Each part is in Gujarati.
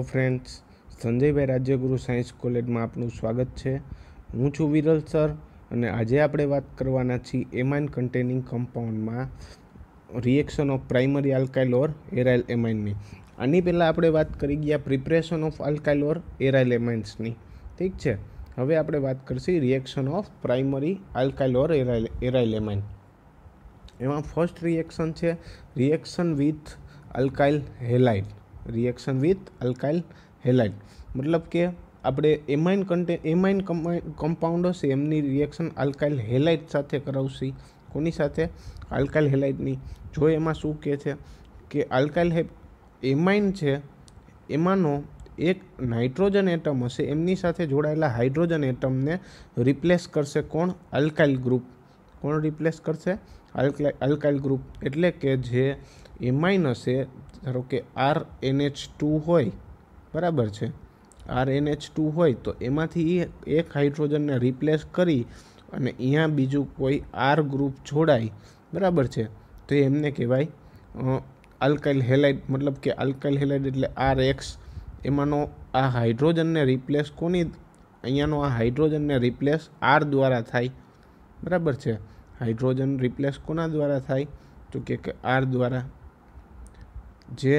હેલો ફ્રેન્ડ્સ, સંજયભાઈ રાજ્યગુરુ સાયન્સ કોલેજમાં આપનું સ્વાગત છે। હું છું વિરલ સર અને આજે આપણે વાત કરવાના છીએ એમાઇન કન્ટેનિંગ કમ્પાઉન્ડમાં reaction of primary alkyl or aryl એમાઇનની। આની પહેલાં આપણે વાત કરી ગયા preparation of alkyl or aryl એમાઇન્સની, ઠીક છે। હવે આપણે વાત કરીશું reaction of primary alkyl or aryl amine. એમાં ફર્સ્ટ રિએક્શન છે reaction with alkyl halide. Reaction with alkyl halide મતલબ કે આપણે એમાઇન કમ્પાઉન્ડ હશે એમની રિએક્શન આલ્કાઇલ હેલાઇડ સાથે કરાવશી। કોની સાથે? આલ્કાઇલ હેલાઇડની। જો એમાં શું કહે છે કે આલ્કાઇલ એમાઇન છે એમાંનો એક નાઇટ્રોજન એટમ હશે, એમની સાથે જોડાયેલા હાઇડ્રોજન એટમને રિપ્લેસ કરશે કોણ? Alkyl group. કોણ રિપ્લેસ કરશે? Alkyl group. એટલે કે જે એમાઇન હશે, ધારો કે RNH2 હોય, બરાબર છે, RNH2 હોય તો એમાંથી એક હાઇડ્રોજનને રિપ્લેસ કરી અને અહીંયા બીજું કોઈ R ગ્રુપ જોડાય, બરાબર છે, તો એમને કહેવાય આલ્કાઇલ હેલાઇડ। મતલબ કે આલ્કાઇલ હેલાઇડ એટલે RH, એમાંનો આ હાઇડ્રોજનને રિપ્લેસ કોની? અહીંયાનો આ હાઇડ્રોજનને રિપ્લેસ R દ્વારા થાય, બરાબર છે। હાઇડ્રોજન રિપ્લેસ કોના દ્વારા થાય? તો કે R દ્વારા। જે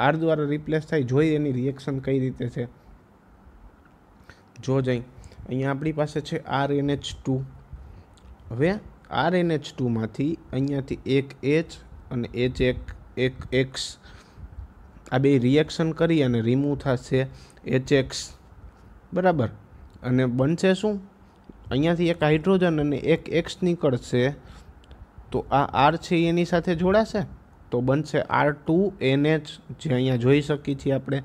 R દ્વારા રિપ્લેસ થાય, જોઈ એની રિએક્શન કઈ રીતે છે, જો જઈ અહીંયા આપણી પાસે છે RNH2। હવે RNH2 માંથી અહીંયાથી એક H અને એક X, આ બે રિએક્શન કરી અને રિમૂવ થશે HX, બરાબર। અને બનશે શું? અહીંયાથી એક હાઇડ્રોજન અને એક X નીકળશે તો આ R છે એની સાથે જોડાશે તો બનશે R2NH, જે અહીંયા જોઈ શકીએ છીએ આપણે।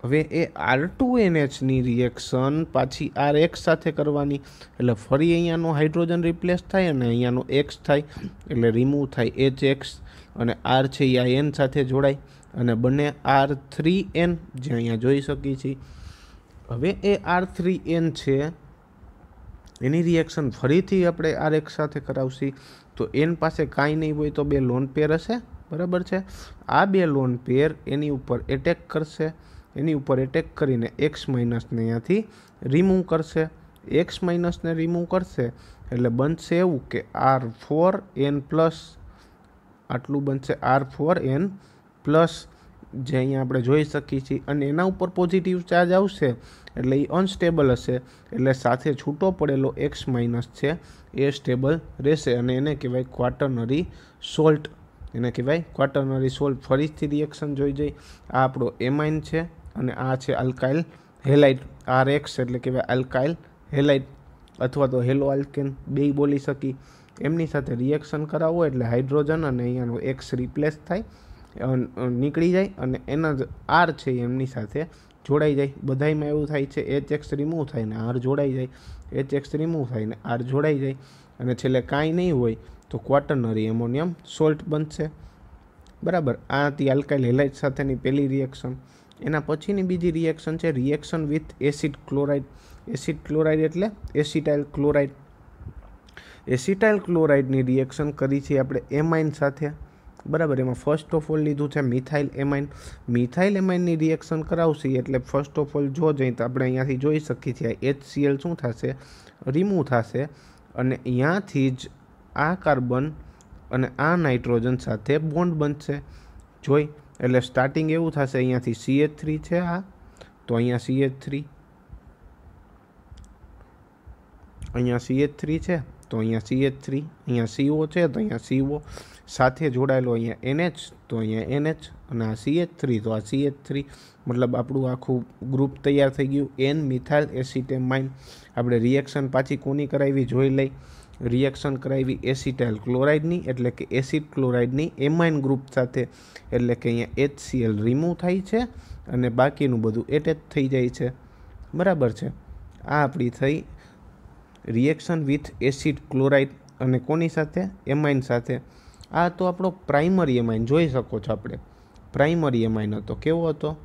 હવે એ R2NHની રિએક્શન પાછી RH સાથે કરવાની, એટલે ફરી અહીંયાનો હાઇડ્રોજન રિપ્લેસ થાય અને અહીંયાનો X થાય, એટલે રિમૂવ થાય HX અને R છે એ આ N સાથે જોડાય અને બને R3N, જે અહીંયા જોઈ શકીએ છીએ। હવે એ R3N છે એની રિએક્શન ફરીથી આપણે RH સાથે કરાવશી તો N પાસે કાંઈ નહીં હોય તો બે લોન પેર હશે, બરાબર છે। આ બે લોન પેર એની ઉપર એટેક કરશે, એની ઉપર એટેક કરીને X માઇનસને અહીંયાથી રિમૂવ કરશે। X માઇનસને રિમૂવ કરશે એટલે બનશે એવું કે R4N પ્લસ, આટલું બનશે R4N પ્લસ, જે અહીંયા આપણે જોઈ શકીએ છીએ। અને એના ઉપર પોઝિટિવ ચાર્જ આવશે એટલે એ અનસ્ટેબલ હશે, એટલે સાથે છૂટો પડેલો X માઇનસ છે એ સ્ટેબલ રહેશે અને એને કહેવાય ક્વાટર્નરી સોલ્ટ। એને કહેવાય ક્વાટર્નરી સોલ્ટ। ફરીથી રિએક્શન જોઈ જઈ, આ આપણો એમાઇન છે અને આ છે આલ્કાઇલ હેલાઇડ, RH એટલે કહેવાય આલ્કાઇલ હેલાઇડ અથવા તો હેલો આલ્કેન, બેય બોલી શકી। એમની સાથે રિએક્શન કરાવવો એટલે હાઇડ્રોજન અને અહીંયાનો X રિપ્લેસ થાય, નીકળી જાય અને એના જ R છે એમની સાથે જોડાઈ જાય। બધાયમાં એવું થાય છે, HX રિમૂવ થાય ને R જોડાઈ જાય, HX રિમૂવ થાય ને R જોડાઈ જાય અને છેલ્લે કાંઈ નહીં હોય તો ક્વાટર્નરી એમોનિયમ સોલ્ટ બનશે, બરાબર। આ હતી આલ્કાઇલ હેલાઇડ સાથેની પહેલી રિએક્શન। એના પછીની બીજી રિએક્શન છે reaction with acid chloride. Acid chloride એટલે એસિટાઇલ ક્લોરાઇડ। એસિટાઇલ ક્લોરાઇડની રિએક્શન કરી છે આપણે એમાઇન સાથે, બરાબર। એમાં ફર્સ્ટ ઓફ ઓલ લીધું છે મિથાઇલ એમાઇન। મિથાઇલ એમાઇનની રિએક્શન કરાવશી એટલે ફર્સ્ટ ઓફ ઓલ જો જઈએ તો આપણે અહીંયાથી જોઈ શકીએ છીએ HCl શું થશે? રિમૂવ થશે અને અહીંયાથી જ આ કાર્બન અને આ નાઇટ્રોજન સાથે બોન્ડ બનશે, જોઈ। એટલે સ્ટાર્ટિંગ એવું થશે, અહીંયાથી CH3 છે આ, તો અહીંયા CH3, અહીંયા CH3 છે તો અહીંયા CH3, અહીંયા CO છે તો અહીંયા CO, સાથે જોડાયેલો અહીંયા NH તો અહીંયા NH અને આ CH3 તો આ CH3, મતલબ આપણું આખું ગ્રુપ તૈયાર થઈ ગયું N મિથાઇલ એસિટેમાઇન। આપણે રિએક્શન પાછી કોની કરાવી જોઈ લઈ, રિએક્શન કરાવી એસિટાઇલ ક્લોરાઇડની, એટલે કે એસિડ ક્લોરાઇડની એમાઇન ગ્રુપ સાથે, એટલે કે અહીંયા HCl રિમૂવ થાય છે અને બાકીનું બધું એટેચ થઈ જાય છે, બરાબર છે। આ આપણી થઈ રિએક્શન વિથ એસિડ ક્લોરાઇડ અને કોની સાથે? એમાઇન સાથે। આ તો આપણો પ્રાઇમરી એમાઇન, જોઈ શકો છો આપણે પ્રાઇમરી એમાઇન હતો। કેવો હતો?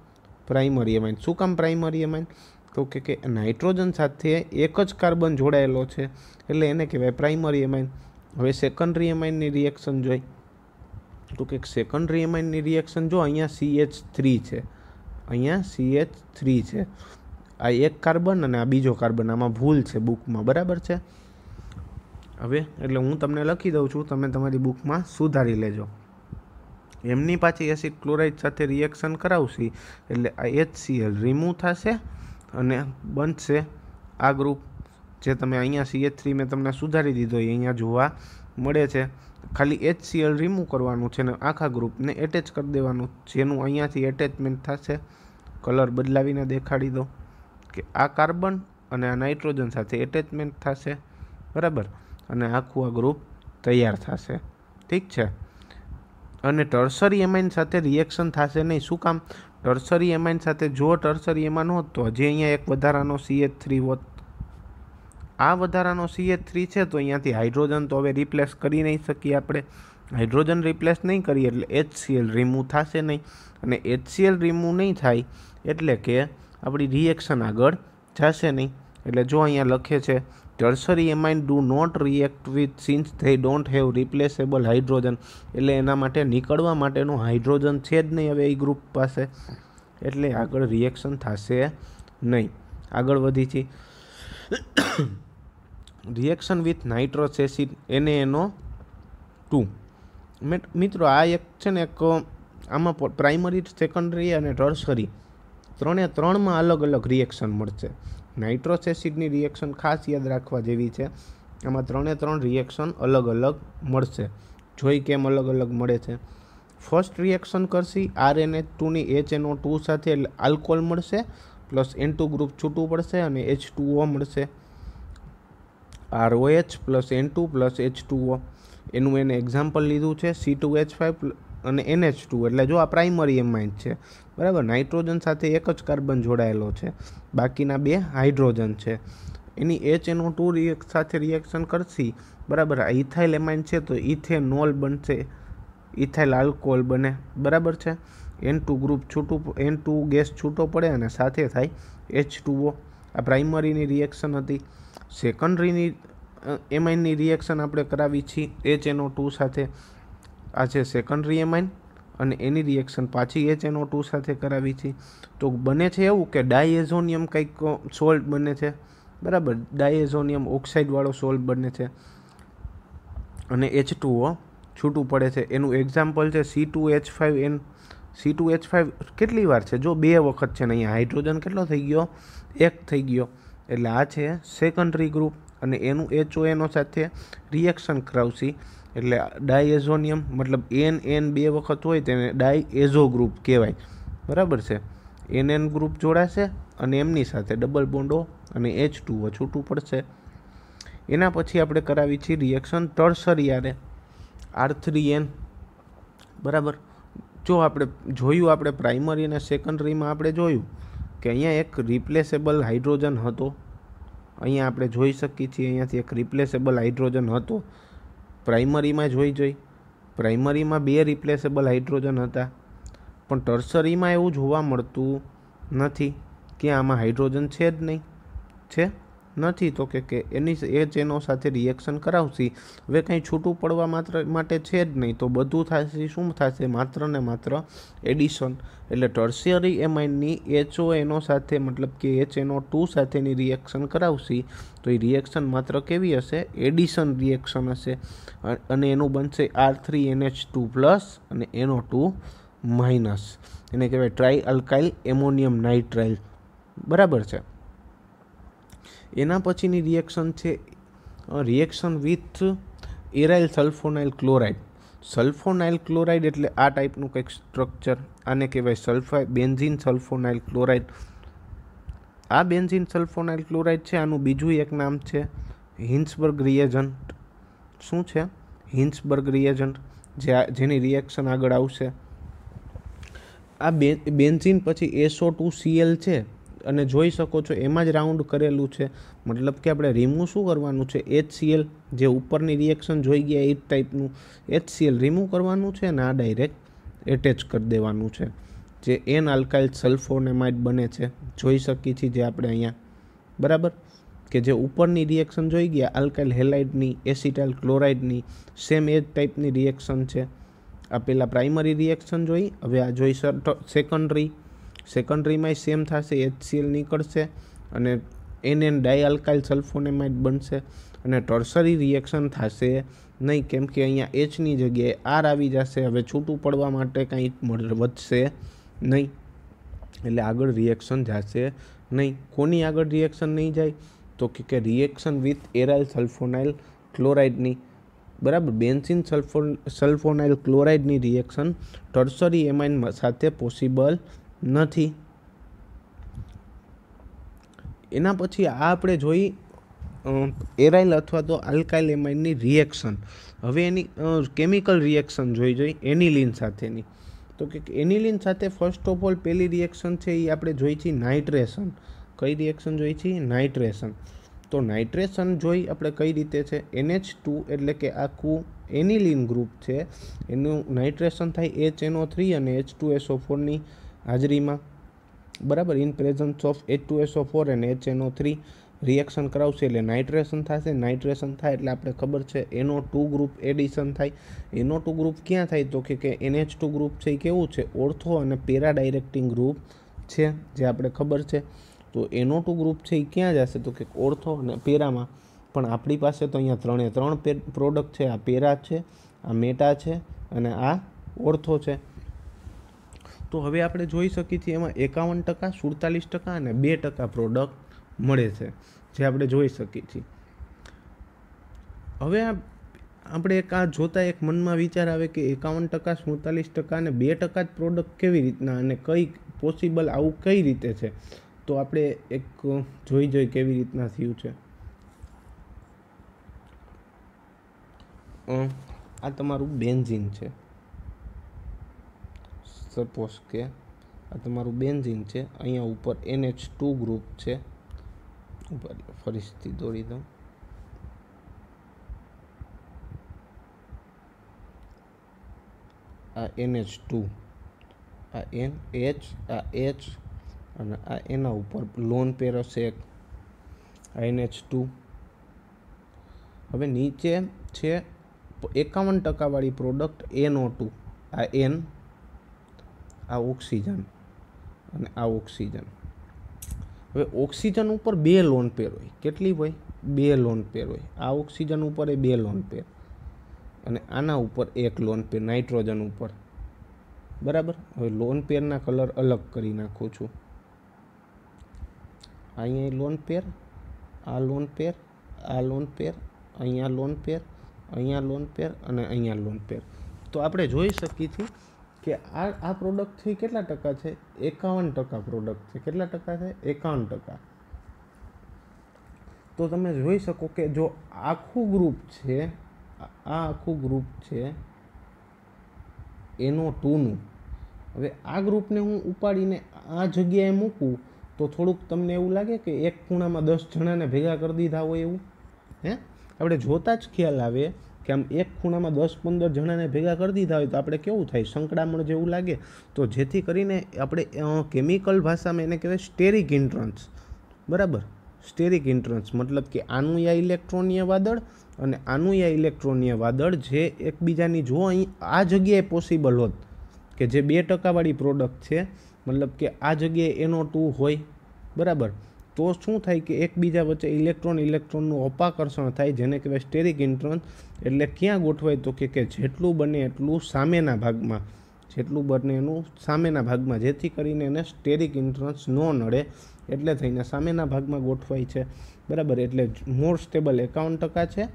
Primary amine. શું કામ પ્રાઇમરી એમાઇન? તો કે નાઇટ્રોજન સાથે એક જ કાર્બન જોડાયેલો છે એટલે એને કહેવાય પ્રાઇમરી એમાઇન। હવે સેકન્ડરી એમાઇનની રિએક્શન જોઈ તો કે સેકન્ડરી એમાઇનની રિએક્શન જો અહીંયા CH3 છે, અહીંયા CH3 છે, આ એક કાર્બન અને આ બીજો કાર્બન, આમાં ભૂલ છે બુકમાં, બરાબર છે. હવે એટલે હું તમને લખી દઉં છું, તમે તમારી બુકમાં સુધારી લેજો. એમની પાછી એસિડ ક્લોરાઇડ સાથે રિએક્શન કરાવશી એટલે આ HCl રિમૂવ થશે અને બનશે આ ગ્રુપ, જે તમે અહીંયા CH3 મેં તમને સુધારી દીધો એ અહીંયા જોવા મળે છે. ખાલી HCl રિમૂવ કરવાનું છે ને આખા ગ્રુપને એટેચ કરી દેવાનું, જેનું અહીંયાથી એટેચમેન્ટ થશે. કલર બદલાવીને દેખાડી દો કે આ કાર્બન અને આ નાઇટ્રોજન સાથે એટેચમેન્ટ થશે, બરાબર, અને આખું આ ગ્રુપ તૈયાર થશે. ઠીક છે. અને ટર્સરી એમાઇન સાથે રિએક્શન થશે નહીં. શું કામ? ટર્સરી એમાઇન સાથે જો ટર્સરી એમાઇન હોત તો હજી અહીંયા એક વધારાનો CH3 હોત. આ વધારાનો CH3 છે તો અહીંયાથી હાઇડ્રોજન તો હવે રિપ્લેસ કરી નહીં શકીએ આપણે. હાઇડ્રોજન રિપ્લેસ નહીં કરીએ એટલે HCl રિમૂવ થશે નહીં, અને HCl રિમૂવ નહીં થાય એટલે કે આપણી રિએક્શન આગળ જશે નહીં. એટલે જો અહીંયા લખે છે tertiary amine do not react with since they don't have replaceable hydrogen, એટલે એના માટે નીકળવા માટેનું હાઇડ્રોજન છે જ નહીં હવે એ ગ્રુપ પાસે, એટલે આગળ રિએક્શન થશે નહીં. આગળ વધી છે reaction with nitrous acid NaNO2. મિત્રો આ એક છે ને એક આમાં પ્રાઇમરી, સેકન્ડરી અને ટર્સરી ત્રણમાં અલગ અલગ રિએક્શન મળશે. નાઇટ્રસ એસિડની રિએક્શન ખાસ યાદ રાખવા જેવી છે. આમાં ત્રણ રિએક્શન અલગ અલગ મળશે. જોઈ કેમ અલગ અલગ મળે છે. ફર્સ્ટ રિએક્શન કરશી RNH2ની HNO2 સાથે, એટલે આલ્કોહોલ મળશે પ્લસ N2 ગ્રુપ છૂટું પડશે અને H2O મળશે. ROH plus N2 plus H2O, એનું એને એક્ઝામ્પલ લીધું છે C2H5 અને NH2. એટલે જો આ પ્રાઇમરી એમાઇન છે, બરાબર, નાઇટ્રોજન સાથે એક જ કાર્બન જોડાયેલો છે, બાકીના બે હાઇડ્રોજન છે. એની HNO2 સાથે રિએક્શન કરશી, બરાબર. આ ઇથાઇલ એમાઇન છે તો ઇથેનોલ બનશે, ઇથાઇલ આલ્કોહોલ બને, બરાબર છે. N2 ગ્રુપ છૂટું, N2 ગેસ છૂટો પડે અને સાથે થાય H2O. આ પ્રાઇમરીની રિએક્શન હતી. સેકન્ડરીની એમાઇનની રિએક્શન આપણે કરાવી છીએ HNO2 સાથે. આ છે સેકન્ડરી એમાઇન અને એની રિએક્શન પાછી HNO2 સાથે કરાવી છે. તો બને છે એવું કે ડાયએઝોનિયમ કંઈક સોલ્ટ બને છે, બરાબર, ડાયએઝોનિયમ ઓક્સાઇડવાળો સોલ્ટ બને છે અને H2O છૂટું પડે છે. એનું એક્ઝામ્પલ છે C2H5N. C2H5 કેટલી વાર છે? જો 2 વખત છે ને, અહીંયા હાઇડ્રોજન કેટલો થઈ ગયો? 1 થઈ ગયો. એટલે આ છે સેકન્ડરી ગ્રુપ અને એનું HONO સાથે રિએક્શન કરાવશી એટલે ડાયએઝોનિયમ, મતલબ NN 2 વખત હોય તેને ડાયએઝો ગ્રુપ કહેવાય, બરાબર છે. NN ગ્રુપ જોડાશે અને એમની સાથે ડબલ બોન્ડો અને H2O છૂટું પડશે. એના પછી આપણે કરાવી છીએ રિએક્શન ટર્સરી આરે R3N, બરાબર. જો આપણે જોયું, આપણે પ્રાઇમરી અને સેકન્ડરીમાં આપણે જોયું કે અહીંયા એક રિપ્લેસેબલ હાઇડ્રોજન હતો. અહીંયા આપણે જોઈ શકીએ છીએ અહીંયાથી એક રિપ્લેસેબલ હાઇડ્રોજન હતો. પ્રાઇમરીમાં જોઈ પ્રાઇમરીમાં 2 રિપ્લેસેબલ હાઇડ્રોજન હતા, પણ ટર્સરીમાં એવું જોવા મળતું નથી કે આમાં હાઇડ્રોજન છે જ નહીં, છે નથી. તો કે એની HNO સાથે રિએક્શન કરાવશી, હવે કંઈ છૂટું પડવા માટે છે જ નહીં, તો બધું થશે શું થશે? માત્ર ને માત્ર એડિશન. એટલે ટર્શિયરી એમાઇનની HONO સાથે, મતલબ કે HNO2 સાથેની રિએક્શન કરાવશી તો એ રિએક્શન માત્ર કેવી હશે? એડિશન રિએક્શન હશે અને એનું બનશે R3NH2 પ્લસ અને NO2 માઇનસ. એને કહેવાય ટ્રાય અલ્કાઇલ એમોનિયમ નાઇટ્રાઇલ, બરાબર છે. એના પછીની રિએક્શન છે reaction with aryl sulphonyl chloride. Sulphonyl chloride એટલે આ ટાઈપનું કંઈક સ્ટ્રક્ચર, આને કહેવાય બેન્ઝીન સલ્ફોનાઇલ ક્લોરાઇડ. આ બેન્ઝીન સલ્ફોનાઇલ ક્લોરાઇડ છે, આનું બીજું એક નામ છે હિન્સબર્ગ રિએજન્ટ. શું છે? હિન્સબર્ગ રિએજન્ટ, જેની રિએક્શન આગળ આવશે. આ બેન્ઝીન પછી SO2Cl છે અને જોઈ શકો છો એમાં જ રાઉન્ડ કરેલું છે, મતલબ કે આપણે રિમૂવ શું કરવાનું છે? HCl, જે ઉપરની રિએક્શન જોઈ ગયા એ ટાઈપનું HCl રિમૂવ કરવાનું છે અને આ ડાયરેક્ટ એટેચ કરી દેવાનું છે, જે N આલ્કાઇલ સલ્ફોનેમાઇડ બને છે. જોઈ શકીએ છીએ જે આપણે અહીંયા, બરાબર, કે જે ઉપરની રિએક્શન જોઈ ગયા આલ્કાઇલ હેલાઇડની, એસિટાઇલ ક્લોરાઇડની, સેમ એ જ ટાઈપની રિએક્શન છે. આ પહેલાં પ્રાઇમરી રિએક્શન જોઈ, હવે આ જોઈ સેકન્ડરી. સેકન્ડરીમાં સેમ થશે, HCl નીકળશે અને NN ડાયઆલ્કાઇલ સલ્ફોનેમાઇડ બનશે અને ટર્સરી રિએક્શન થશે નહીં, કેમ કે અહીંયા Hની જગ્યાએ R આવી જશે. હવે છૂટું પડવા માટે કંઈ વધશે નહીં, એટલે આગળ રિએક્શન જશે નહીં. કોની આગળ રિએક્શન નહીં જાય? તો કે રિએક્શન વિથ એરાઇલ સલ્ફોનાઇલ ક્લોરાઇડની, બરાબર. બેન્ઝીન સલ્ફોનાઇલ ક્લોરાઇડની રિએક્શન ટર્સરી એમાઇન સાથે પોસિબલ નથી. એના પછી આ આપણે જોઈ એરાઇલ અથવા તો આલ્કાઇલ એમાઇનની રિએક્શન. હવે એની કેમિકલ રિએક્શન જોઈ એનિલિન સાથેની. તો કે એનિલિન સાથે ફર્સ્ટ ઓફ ઓલ પહેલી રિએક્શન છે એ આપણે જોઈ છે નાઇટ્રેશન. કઈ રિએક્શન જોઈ છે? નાઇટ્રેશન. તો નાઇટ્રેશન જોઈ આપણે કઈ રીતે છે, NH2 એટલે કે આખું એનિલિન ગ્રુપ છે એનું નાઇટ્રેશન થાય HNO3 અને H2SO4ની હાજરીમાં, બરાબર. ઇન પ્રેઝન્સ ઓફ H2SO4 અને HNO3 રિએક્શન કરાવશે એટલે નાઇટ્રેશન થશે. નાઇટ્રેશન થાય એટલે આપણે ખબર છે NO2 ગ્રુપ એડિશન થાય. NO2 ગ્રુપ ક્યાં થાય? તો કે NH2 ગ્રુપ છે એ કેવું છે? ઓર્થો અને પેરા ડાયરેક્ટિંગ ગ્રુપ છે, જે આપણે ખબર છે. તો NO2 ગ્રુપ છે એ ક્યાં જશે? તો કે ઓર્થો અને પેરામાં. પણ આપણી પાસે તો અહીંયા 3 પ્રોડક્ટ છે. આ પેરા છે, આ મેટા છે અને આ ઓર્થો છે. તો હવે આપણે જોઈ શકીએ છીએ એમાં 51%, 47% અને 2% પ્રોડક્ટ મળે છે, જે આપણે જોઈ શકીએ છીએ. હવે આપણે આ જોતા એક મનમાં વિચાર આવે કે 51%, 47% અને 2% જ પ્રોડક્ટ કેવી રીતના અને કઈ પોસિબલ આવું કઈ રીતે છે? તો આપણે એક જોઈ કેવી રીતના થયું છે. આ તમારું બેન્ઝીન છે, સપોઝ કે આ તમારું બેન્ઝીન છે. અહીંયા ઉપર NH2 ગ્રુપ છે. ફરીથી દોરી દઉં. આ NH2, આ NH, આ H અને આ એના ઉપર લોન પેર હશે એક, આ NH2. હવે નીચે છે 51% વાળી પ્રોડક્ટ NO2, આ N, આ ઓક્સિજન અને આ ઓક્સિજન. હવે ઓક્સિજન ઉપર 2 લોન પેર હોય. કેટલી હોય? 2 લોન પેર હોય. આ ઓક્સિજન ઉપર એ 2 લોન પેર અને આના ઉપર 1 લોન પેર નાઇટ્રોજન ઉપર, બરાબર. હવે લોન પેરના કલર અલગ કરી નાખું છું. અહીંયા લોન પેર, આ લોન પેર, આ લોન પેર, અહીંયા લોન પેર, અહીંયા લોન પેર અને અહીંયા લોન પેર. તો આપણે જોઈ શકીએ છીએ કે આ પ્રોડક્ટ છે કેટલા ટકા છે? 51% પ્રોડક્ટ છે. કેટલા ટકા છે? 51%. તો તમે જોઈ શકો કે જો આખું ગ્રુપ છે, આ આખું ગ્રુપ છે NO2નું. હવે આ ગ્રુપને હું ઉપાડીને આ જગ્યાએ મૂકું તો થોડુંક તમને એવું લાગે કે એક ખૂણામાં 10 જણાને ભેગા કરી દીધા હોય એવું? આપણે જોતા જ ખ્યાલ આવે કે આમ એક ખૂણામાં 10-15 જણાને ભેગા કરી દીધા હોય તો આપણે કેવું થાય? સંકળામણ જેવું લાગે. તો જેથી કરીને આપણે કેમિકલ ભાષામાં એને કહેવાય સ્ટેરિક ઇન્ટ્રન્સ, બરાબર. સ્ટેરિક ઇન્ટ્રન્સ મતલબ કે આનું યા ઇલેક્ટ્રોનીય વાદળ અને આનું યા ઇલેક્ટ્રોનીય વાદળ જે એકબીજાની જો અહીં આ જગ્યાએ પોસિબલ હોત કે જે 2% વાળી પ્રોડક્ટ છે, મતલબ કે આ જગ્યાએ NO2 હોય, બરાબર. તો શું થાય કે એકબીજા વચ્ચે ઇલેક્ટ્રોનનું અપાકર્ષણ થાય, જેને કહેવાય સ્ટેરિક ઇન્ટ્રન્સ. એટલે ક્યાં ગોઠવાય? તો કે જેટલું બને એટલું સામેના ભાગમાં, જેટલું બને એનું સામેના ભાગમાં, જેથી કરીને એને સ્ટેરિક ઇન્ટ્રન્સ ન નડે એટલે થઈને સામેના ભાગમાં ગોઠવાય છે, બરાબર. એટલે મોર સ્ટેબલ 51% છે.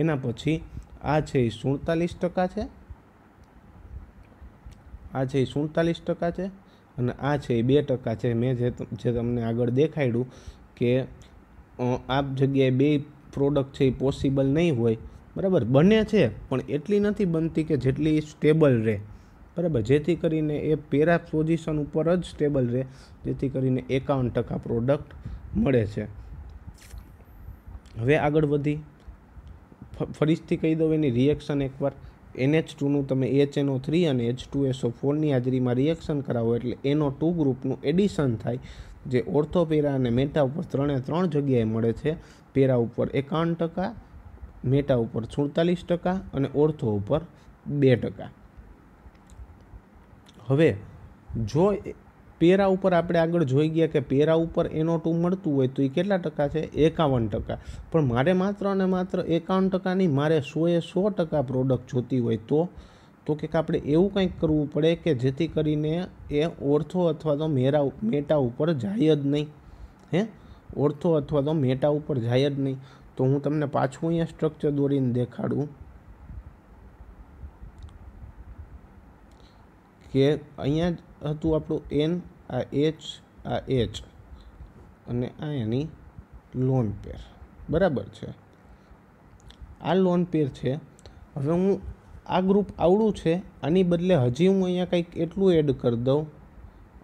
એના પછી આ છે એ 47% છે, આ છે એ 47% છે અને આ છે એ 2% છે. મેં જે તમને આગળ દેખાડ્યું કે આ જગ્યાએ 2 પ્રોડક્ટ છે એ પોસિબલ નહીં હોય, બરાબર. બને છે પણ એટલી નથી બનતી કે જેટલી સ્ટેબલ રહે, બરાબર. જેથી કરીને એ પેરા પોઝિશન ઉપર જ સ્ટેબલ રહે, જેથી કરીને 51% પ્રોડક્ટ મળે છે. હવે આગળ વધી ફરીથી કહી દઉં એની રિએક્શન એકવાર. NH2નું તમે HNO3 અને H2SO4ની હાજરીમાં રિએક્શન કરાવો એટલે NO2 ગ્રુપનું એડિશન થાય, જે ઓર્થો પેરા અને મેટા ઉપર 3 જગ્યાએ મળે છે. પેરા ઉપર 51%, મેટા ઉપર 47% અને ઓર્થો ઉપર 2%. હવે જો પેરા ઉપર આપણે આગળ જોઈ ગયા કે પેરા ઉપર NO2 મળતું હોય તો એ કેટલા ટકા છે? 51%. પણ મારે માત્ર અને માત્ર 51% નહીં, મારે 100% પ્રોડક્ટ જોતી હોય તો કે આપણે એવું કંઈક કરવું પડે કે જેથી કરીને એ ઓર્થો અથવા તો મેટા ઉપર જાય જ નહીં. ઓર્થો અથવા તો મેટા ઉપર જાય જ નહીં. તો હું તમને પાછું અહીંયા સ્ટ્રક્ચર દોરીને દેખાડું કે અહીંયા હતું આપણું N, આ H, આ H અને આ એની લોન પેર. બરાબર છે, આ લોન પેર છે. હવે હું આ ગ્રુપ આવડું છે, આની બદલે હજી હું અહીંયા કંઈક એટલું એડ કરી દઉં,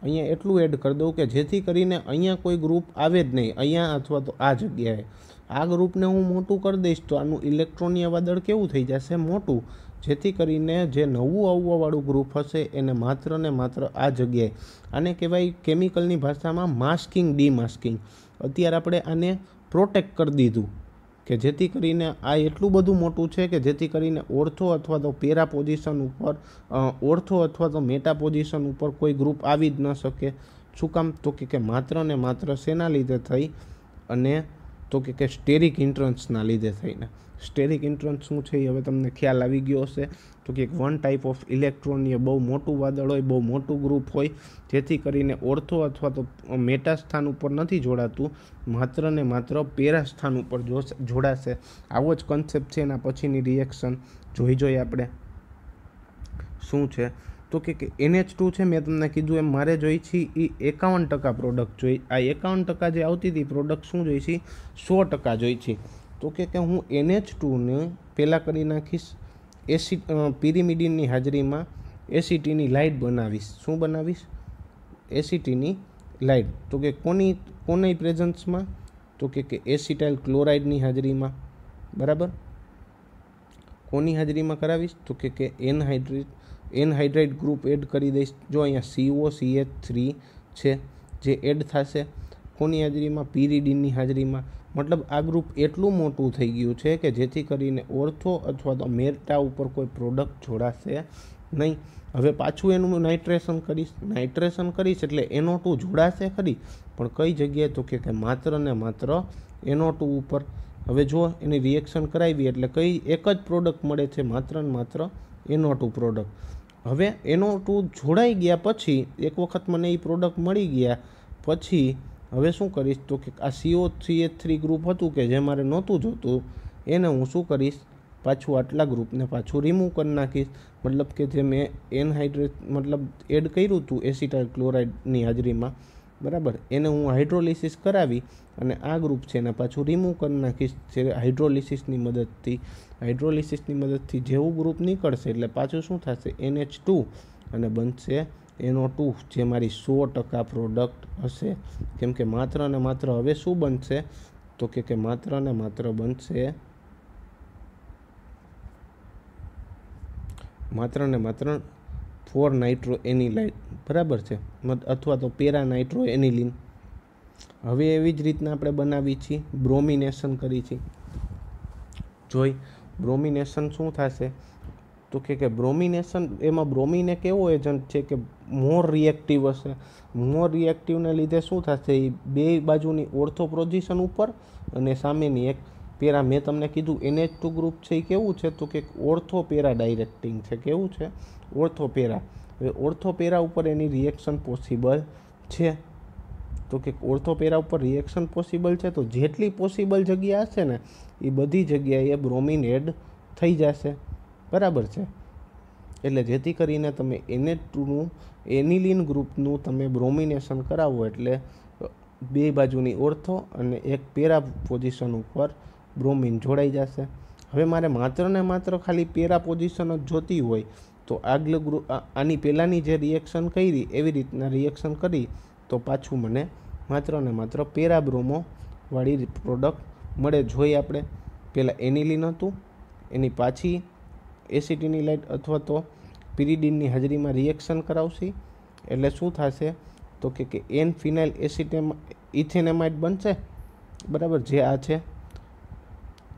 અહીંયા એટલું એડ કરી દઉં કે જેથી કરીને અહીંયા કોઈ ગ્રુપ આવે જ નહીં, અહીંયા અથવા તો આ જગ્યાએ. આ ગ્રુપને હું મોટું કરી દઈશ તો આનું ઇલેક્ટ્રોનીય વાદળ કેવું થઈ જશે? મોટું. જેથી કરીને જે નવું આવવાવાળું ગ્રુપ હશે એને માત્ર ને માત્ર આ જગ્યાએ, આને કહેવાય કેમિકલની ભાષામાં માસ્કિંગ, ડીમાસ્કિંગ. અત્યારે આપણે આને પ્રોટેક્ટ કરી દીધું કે જેથી કરીને આ એટલું બધું મોટું છે કે જેથી કરીને ઓર્થો અથવા તો પેરા પોઝિશન ઉપર, ઓર્થો અથવા તો મેટા પોઝિશન ઉપર કોઈ ગ્રુપ આવી જ ન શકે. શું કામ? તો કે માત્ર ને માત્ર શેના લીધે થઈ? અને તો કે સ્ટેરિક ઇન્ટ્રન્સના લીધે થઈને. સ્ટેરિક ઇન્ટ્રન્સ શું છે એ હવે તમને ખ્યાલ આવી ગયો હશે. તો કે વન ટાઈપ ઓફ ઇલેક્ટ્રોન, એ બહુ મોટું વાદળ હોય, બહુ મોટું ગ્રુપ હોય, જેથી કરીને ઓર્થો અથવા તો મેટા સ્થાન ઉપર નથી જોડાતું, માત્ર ને માત્ર પેરા સ્થાન ઉપર જોડાશે. આવો જ કન્સેપ્ટ છે. એના પછીની રિએક્શન જોઈ આપણે શું છે. તો કે NH2 છે, મેં તમને કીધું એમ મારે જોઈ છે એ 51% પ્રોડક્ટ જોઈ. આ 51% જે આવતી હતી પ્રોડક્ટ શું જોઈ છે? 100% જોઈ છે. તો કે હું NH2ને પહેલાં કરી નાખીશ પિરિમિડિનની હાજરીમાં એસિટીની લાઇટ બનાવીશ. શું બનાવીશ? એસિટીની લાઇટ. તો કે કોની પ્રેઝન્સમાં? તો કે એસિટાઇલ ક્લોરાઇડની હાજરીમાં. બરાબર. કોની હાજરીમાં કરાવીશ? તો કે એનહાઇડ્રેટ ગ્રુપ એડ કરી દઈશ. જો અહીંયા COCH3 છે જે એડ થશે કોની હાજરીમાં? પિરિડિનની હાજરીમાં. મતલબ આ ગ્રુપ એટલું મોટું થઈ ગયું છે કે જેથી કરીને ઓર્થો અથવા તો મેટા ઉપર કોઈ પ્રોડક્ટ જોડાશે નહીં. હવે પાછું એનું નાઇટ્રેશન કરીશ એટલે NO2 જોડાશે ખરી, પણ કઈ જગ્યાએ? તો કે માત્ર ને માત્ર NO2 ઉપર. હવે જો એની રિએક્શન કરાવી એટલે કઈ એક જ પ્રોડક્ટ મળે છે? માત્ર ને માત્ર NO2 પ્રોડક્ટ. હવે NO2 જોડાઈ ગયા પછી, એક વખત મને એ પ્રોડક્ટ મળી ગયા પછી હવે શું કરીશ? તો કે આ COCH3 ગ્રુપ હતું કે જે મારે નહોતું જોતું, એને હું શું કરીશ? પાછું આટલા ગ્રુપને પાછું રિમૂવ કરી નાખીશ. મતલબ કે જે મેં એડ કર્યું હતું એસિટાઇલ ક્લોરાઇડની હાજરીમાં, બરાબર, એને હું હાઇડ્રોલિસિસ કરાવી અને આ ગ્રુપ છે એને પાછું રિમૂવ કરી નાખીશ. જે હાઇડ્રોલિસિસની મદદથી જેવું ગ્રુપ નીકળશે એટલે પાછું શું થશે? NH2 અને બનશે NO2, જે મારી 100% પ્રોડક્ટ હશે. કેમ કે માત્ર ને માત્ર હવે શું બનશે? તો કે માત્ર ને માત્ર બનશે માત્ર ને માત્ર 4 નાઇટ્રો એનિલાઇન. બરાબર છે, અથવા તો પેરા નાઇટ્રો એનિલિન. હવે એવી જ રીતના આપણે બનાવી છીએ, બ્રોમિનેશન કરી છે. જોઈ બ્રોમિનેશન શું થશે? તો કે બ્રોમિનેશન, એમાં બ્રોમિન એક એવો એજન્ટ છે કે મોર રિએક્ટિવ હશે. મોર રિએક્ટિવને લીધે શું થશે? એ બે બાજુની ઓર્થો પોઝિશન ઉપર અને સામેની એક પેરા. મેં તમને કીધું NH2 ગ્રુપ છે એ કેવું છે? તો કે ઓર્થો પેરા ડાયરેક્ટિંગ છે. કેવું છે? Ortho para. હવે ઓર્થો પેરા ઉપર એની રિએક્શન પોસિબલ છે. તો કે ઓર્થો પેરા ઉપર રિએક્શન પોસિબલ છે, તો જેટલી પોસિબલ જગ્યા હશે ને એ બધી જગ્યાએ બ્રોમિન એડ થઈ જશે. બરાબર છે. એટલે જેથી કરીને તમે NH2નું એનિલિન ગ્રુપનું તમે બ્રોમિનેશન કરાવો એટલે બે બાજુની ઓર્થો અને એક પેરા પોઝિશન ઉપર બ્રોમિન જોડાઈ જશે. હવે મારે માત્ર ને માત્ર ખાલી પેરા પોઝિશન જ જોતી હોય તો આગલું ગ્રુપ, આની પહેલાંની જે રિએક્શન કરી એવી રીતના રિએક્શન કરી તો પાછું મને માત્ર ને માત્ર પેરા બ્રોમો વાળી પ્રોડક્ટ મળે. જોઈ આપણે પહેલાં એનિલિન હતું, એની પાછી એસિટીની લાઇટ અથવા તો પિરિડિનની હાજરીમાં રિએક્શન કરાવશે એટલે શું થશે? તો કે N ફિનાઇલ ઇથેનેમાઇડ બનશે. બરાબર, જે આ છે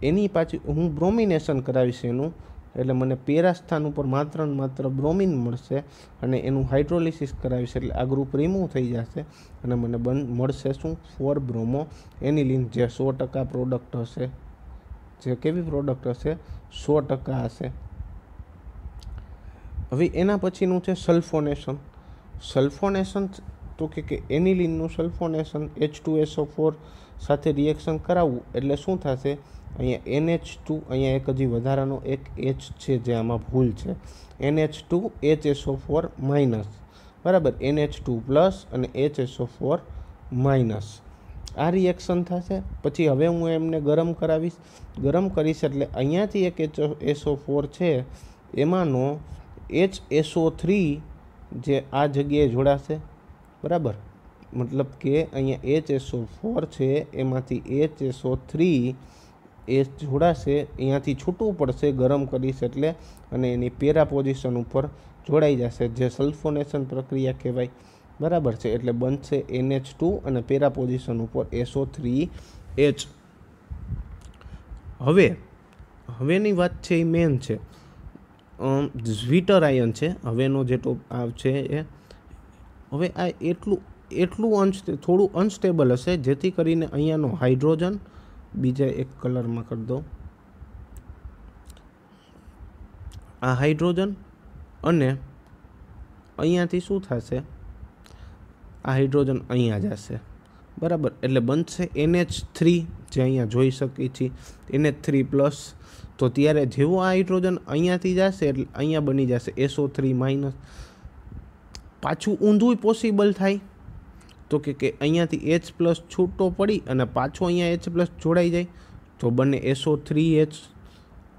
એની પાછી હું બ્રોમિનેશન કરાવીશ એનું, એટલે મને પેરા સ્થાન ઉપર માત્ર ને માત્ર બ્રોમિન મળશે અને એનું હાઇડ્રોલિસિસ કરાવીશ એટલે આ ગ્રુપ રિમૂવ થઈ જશે અને મને મળશે શું 4 બ્રોમો એનિલિન, જે 100% પ્રોડક્ટ હશે. જે કેવી પ્રોડક્ટ હશે? 100% હશે. હવે એના પછીનું છે સલ્ફોનેશન. સલ્ફોનેશન તો કે એનિલિનનું સલ્ફોનેશન H2SO4 સાથે રિએક્શન કરાવવું એટલે શું થશે? અહીંયા NH2, અહીંયા એક હજી વધારાનો એક H છે જે આમાં ભૂલ છે, NH2 HSO4 માઇનસ, બરાબર, NH2 પ્લસ અને HSO4 માઇનસ. આ રિએક્શન થશે. પછી હવે હું એમને ગરમ કરાવીશ. ગરમ કરીશ એટલે અહીંયાથી એક HSO4 છે એમાંનો HSO3 જે આ જગ્યાએ જોડાશે, બરાબર, મતલબ કે અહીંયા HSO4 છે એમાંથી HSO3 એ જોડાશે, અહીંયાથી છૂટવું પડશે ગરમ કરીશ એટલે, અને એની પેરા પોઝિશન ઉપર જોડાઈ જશે, જે સલ્ફોનેશન પ્રક્રિયા કહેવાય, બરાબર છે. એટલે બનશે NH2 અને પેરા પોઝિશન ઉપર SO3H. હવેની વાત છે એ મેન છે, ઝ્વીટર આયન છે હવેનો જે છે એ. હવે આ એટલું થોડું અનસ્ટેબલ હશે જેથી કરીને અહીંયાનો હાઇડ્રોજન, બીજા એક કલરમાં કરી દો, આ હાઇડ્રોજન અને અહીંયાથી શું થશે? આ હાઇડ્રોજન અહીંયા જશે, બરાબર, એટલે બનશે NH3 જે અહીંયા જોઈ શકીએ છીએ NH3 પ્લસ. તો ત્યારે જેવો આ હાઇડ્રોજન અહીંયાથી જશે એટલે અહીંયા બની જશે SO3 માઇનસ. પાછું ઊંધું પોસિબલ થાય તો કે અહીંયાથી H પ્લસ છૂટો પડી અને પાછો અહીંયા H પ્લસ જોડાઈ જાય તો બને SO3H,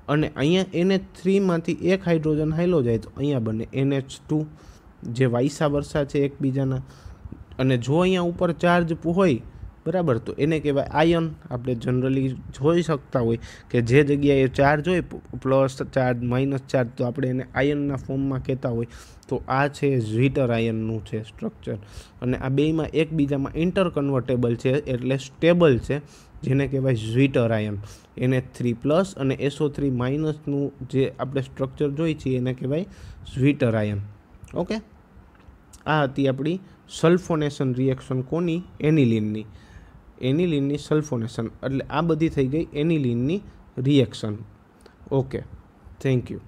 અને અહીંયા NH3માંથી એક હાઇડ્રોજન હાઈલો જાય તો અહીંયા બને NH2, જે વાયસા વર્ષા છે એકબીજાના. અને જો અહીંયા ઉપર ચાર્જ હોય, બરાબર, તો એને કહેવાય આયન. આપણે જનરલી જોઈ શકતા હોય કે જે જગ્યાએ ચાર્જ હોય, પ્લસ ચાર્જ, માઇનસ ચાર્જ, તો આપણે એને આયનના ફોર્મમાં કહેતા હોય. તો આ છે ઝ્વીટર આયનનું છે સ્ટ્રક્ચર, અને આ બેયમાં એકબીજામાં ઇન્ટરકન્વર્ટેબલ છે એટલે સ્ટેબલ છે, જેને કહેવાય ઝ્વીટર આયન. NH3 પ્લસ અને SO3 માઇનસનું જે આપણે સ્ટ્રક્ચર જોઈ છીએ એને કહેવાય ઝ્વીટર આયન. ઓકે, આ હતી આપણી સલ્ફોનેશન રિએક્શન. કોની? એનિલિનની. એનિલિનની સલ્ફોનેશન એટલે આ બધી થઈ ગઈ એનિલિનની રિએક્શન. Okay, thank you.